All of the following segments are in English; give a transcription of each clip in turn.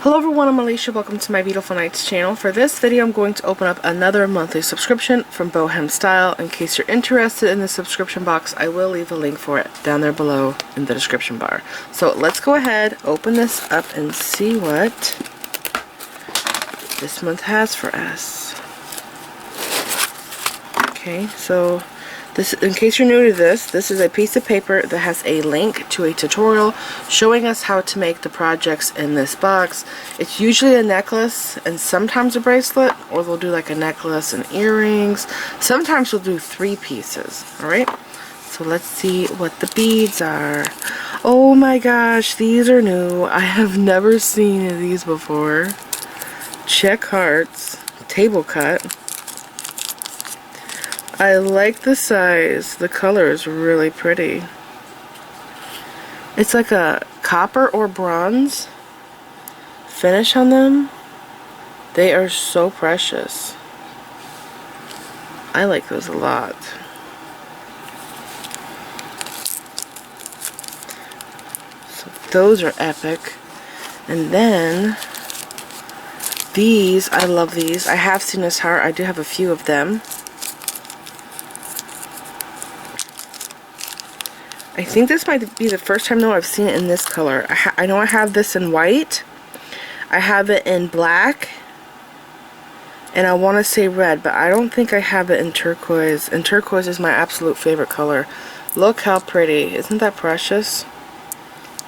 Hello everyone, I'm Alicia. Welcome to my Beautiful Nights channel. For this video, I'm going to open up another monthly subscription from BohemStyle. In case you're interested in the subscription box, I will leave a link for it down there below in the description bar. So let's go ahead, open this up, and see what this month has for us. Okay, so this, in case you're new to this is a piece of paper that has a link to a tutorial showing us how to make the projects in this box. It's usually a necklace and sometimes a bracelet, or they'll do like a necklace and earrings. Sometimes we'll do 3 pieces. Alright, so let's see what the beads are. Oh my gosh, these are new. I have never seen these before. Czech hearts, table cut. I like the size. The color is really pretty. It's like a copper or bronze finish on them. They are so precious. I like those a lot. So those are epic. And then these, I love these. I have seen this heart. I do have a few of them. I think this might be the first time though I've seen it in this color. I know I have this in white. I have it in black. And I want to say red, but I don't think I have it in turquoise. And turquoise is my absolute favorite color. Look how pretty. Isn't that precious?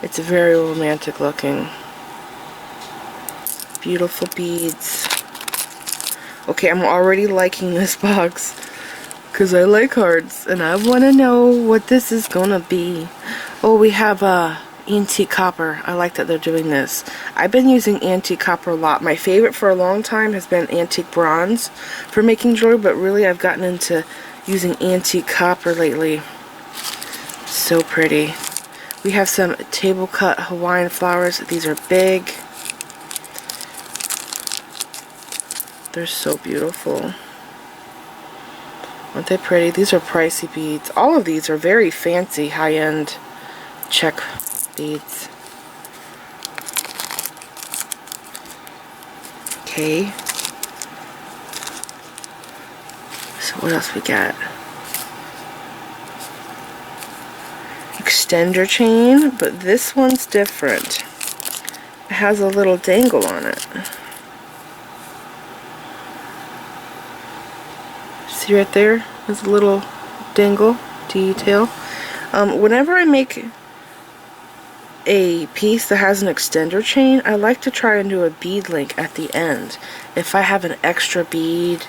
It's very romantic looking. Beautiful beads. Okay, I'm already liking this box, because I like hearts, and I want to know what this is gonna be. Oh, we have antique copper. I like that they're doing this. I've been using antique copper a lot. My favorite for a long time has been antique bronze for making jewelry, but really I've gotten into using antique copper lately. So pretty. We have some table cut Hawaiian flowers. These are big. They're so beautiful. Aren't they pretty? These are pricey beads. All of these are very fancy, high-end Czech beads. Okay. So what else we got? Extender chain, but this one's different. It has a little dangle on it. See right there? There's a little dangle detail. Whenever I make a piece that has an extender chain, I like to try and do a bead link at the end. If I have an extra bead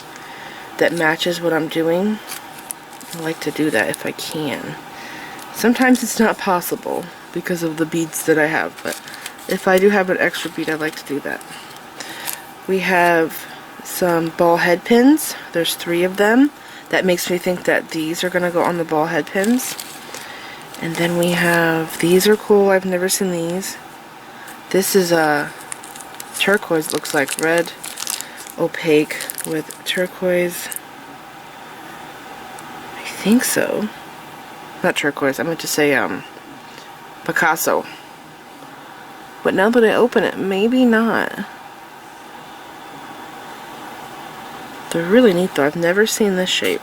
that matches what I'm doing, I like to do that if I can. Sometimes it's not possible because of the beads that I have, but if I do have an extra bead, I like to do that. We have some ball head pins. There's 3 of them. That makes me think that these are going to go on the ball head pins. And then we have, these are cool. I've never seen these. This is a turquoise, looks like red opaque with turquoise. I think so. Not turquoise, I meant to say Picasso. But now that I open it, maybe not. They're really neat though. I've never seen this shape.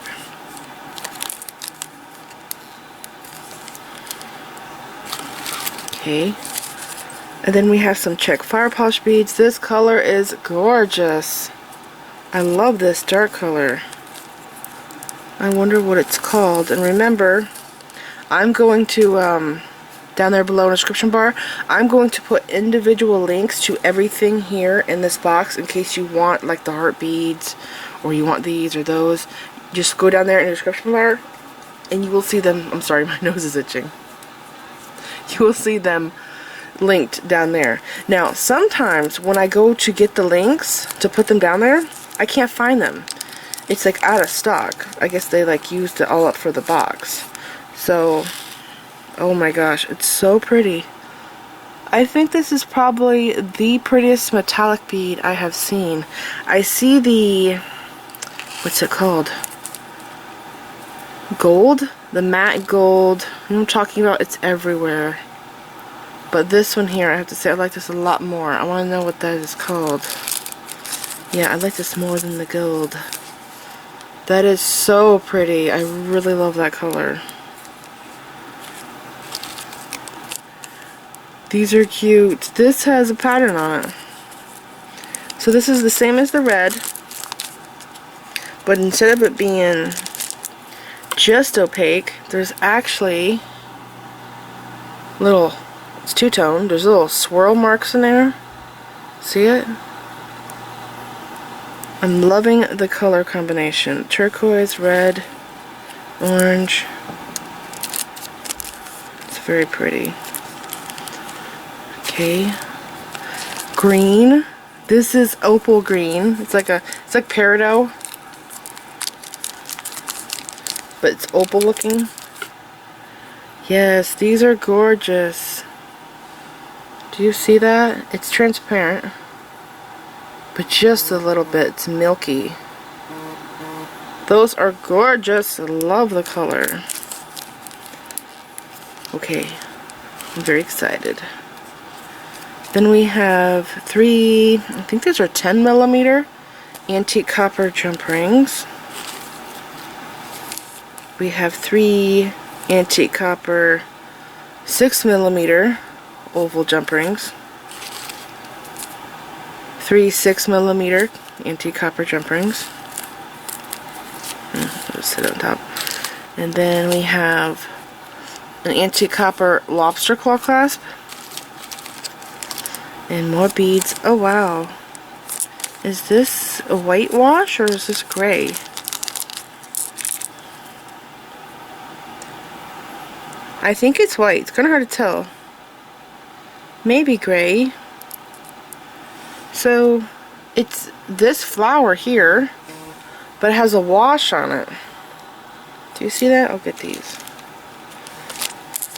Okay. And then we have some Czech fire polish beads. This color is gorgeous. I love this dark color. I wonder what it's called. And remember, I'm going to, down there below in the description bar, I'm going to put individual links to everything here in this box in case you want like the heart beads, or you want these or those. Just go down there in the description bar and you will see them. I'm sorry, my nose is itching. You will see them linked down there. Now sometimes when I go to get the links to put them down there, I can't find them. It's like out of stock. I guess they like used it all up for the box. So, oh my gosh, it's so pretty. I think this is probably the prettiest metallic bead I have seen. I see the, what's it called? Gold? The matte gold. You know what I'm talking about? It's everywhere. But this one here, I have to say I like this a lot more. I want to know what that is called. Yeah, I like this more than the gold. That is so pretty. I really love that color. These are cute. This has a pattern on it. So this is the same as the red, but instead of it being just opaque, there's actually little, it's two-tone, there's little swirl marks in there. See it? I'm loving the color combination. Turquoise, red, orange. It's very pretty. Okay. Green. This is opal green. It's like peridot, but it's opal looking. Yes, these are gorgeous. Do you see that? It's transparent, but just a little bit. It's milky. Those are gorgeous. I love the color. Okay, I'm very excited. Then we have 3, I think these are 10mm antique copper jump rings. We have 3 antique copper 6mm oval jump rings. 3 6mm antique copper jump rings. Just sit on top. And then we have an antique copper lobster claw clasp. And more beads. Oh wow. Is this a whitewash or is this gray? I think it's white. It's kind of hard to tell. Maybe gray. So it's this flower here, but it has a wash on it. Do you see that? I'll get these.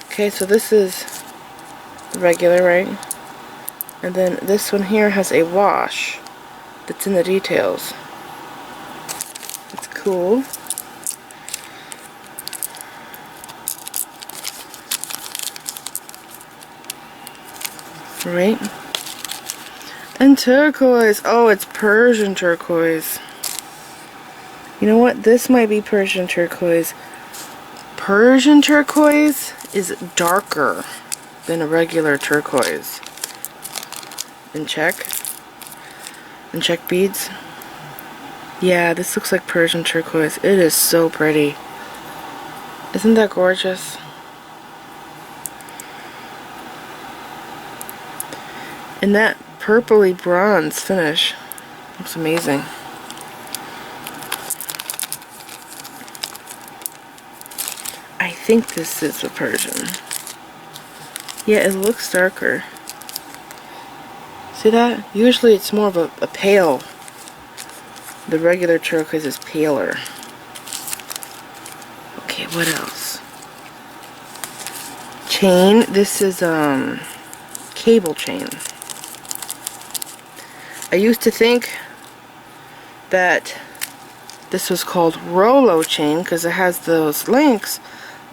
Okay, so this is regular, right? And then this one here has a wash that's in the details. It's cool. Right? And turquoise. Oh, it's Persian turquoise. You know what? This might be Persian turquoise. Persian turquoise is darker than a regular turquoise. In Czech beads. Yeah, this looks like Persian turquoise. It is so pretty. Isn't that gorgeous? And that purpley bronze finish looks amazing. I think this is a Persian. Yeah, it looks darker. See that? Usually it's more of a pale. The regular turquoise is paler. Okay, what else? Chain. This is cable chain. I used to think that this was called Rollo chain because it has those links,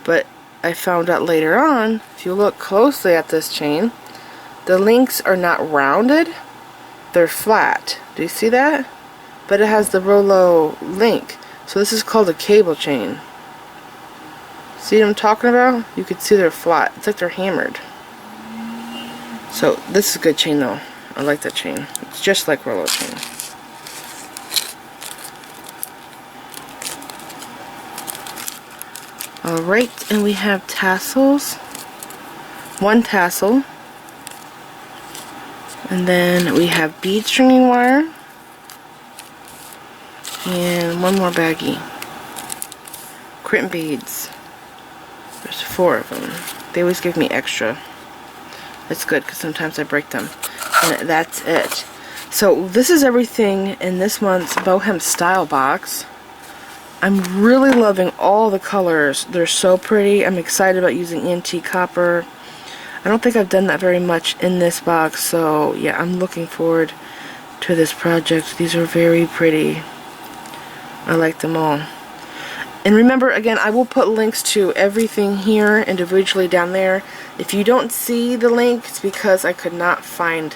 but I found out later on, if you look closely at this chain, the links are not rounded, they're flat. Do you see that? But it has the Rollo link. So this is called a cable chain. See what I'm talking about? You can see they're flat. It's like they're hammered. So this is a good chain though. I like that chain. It's just like Rollo chain. Alright, and we have tassels. 1 tassel. And then we have bead stringing wire. And 1 more baggie. Crimp beads. There's 4 of them. They always give me extra. It's good because sometimes I break them. And that's it. So this is everything in this month's BohemStyle box. I'm really loving all the colors. They're so pretty. I'm excited about using antique copper. I don't think I've done that very much in this box, so yeah, I'm looking forward to this project. These are very pretty. I like them all. And remember, again, I will put links to everything here individually down there. If you don't see the link, it's because I could not find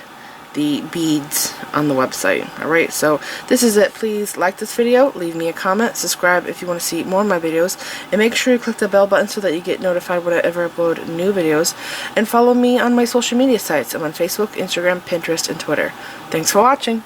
the beads on the website. Alright, so this is it. Please like this video, leave me a comment, subscribe if you want to see more of my videos, and make sure you click the bell button so that you get notified when I ever upload new videos. And follow me on my social media sites. I'm on Facebook, Instagram, Pinterest, and Twitter. Thanks for watching.